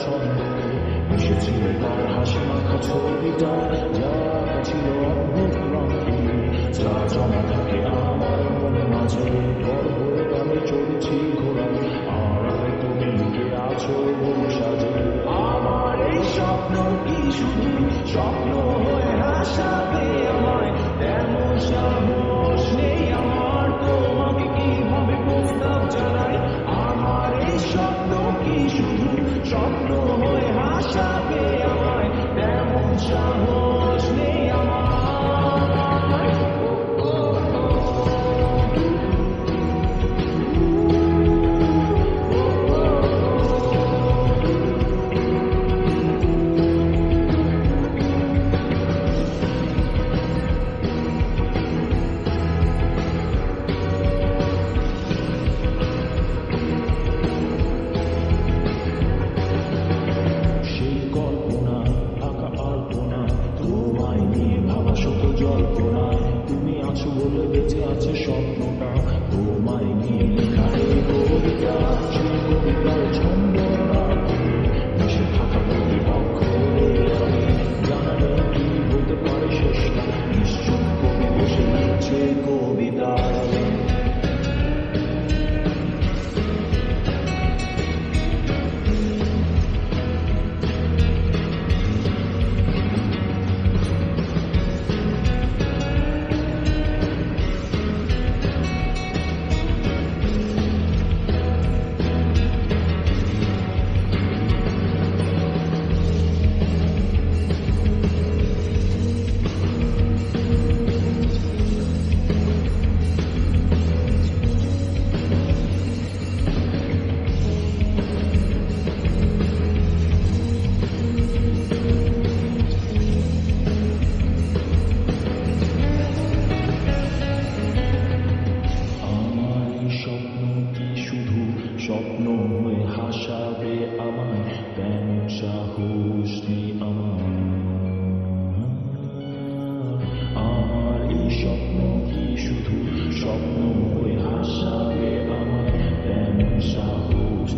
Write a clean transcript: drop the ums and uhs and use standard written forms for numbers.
ছন্দ মিশেছিল তার হাসি মাখা ছবিটা, যা ছিল অদ্ভুত রঙে, যা জমা থাকে আমার মনে মাঝে। বড় হয়ে আমি চলছি ঘোড়ায়, আর তুমি লুকে আছো বহু সাজে। আমার এই স্বপ্ন কি শুধু স্বপ্ন হয়ে হাসাবে আমায়? তেমন সাহস নেই আমার, তোমাকে কিভাবে প্রস্তাব জানাই? আমার এই স্বপ্ন কি শুধু স্বপ্ন হয়ে হাসাবে আমায়? তেমন সাহস নেই আমার। তুমি আছো বলে বেঁচে আছে স্বপ্নটা, তোমায় নিয়ে লেখা এই কবিতা। সেই কবিতার ছন্দ মিশে থাকা প্রতি অক্ষরে আমি জানালে কি বলতে পারে শেষটা। নিশ্চয় কবি বসে লিখছে কবিতায়। স্বপ্ন হয়ে হাসাবে আমায়, তেমন সাহস নেই আমার। আমার এই স্বপ্ন কি শুধু স্বপ্ন হয়ে হাসাবে আমায়? তেমন সাহস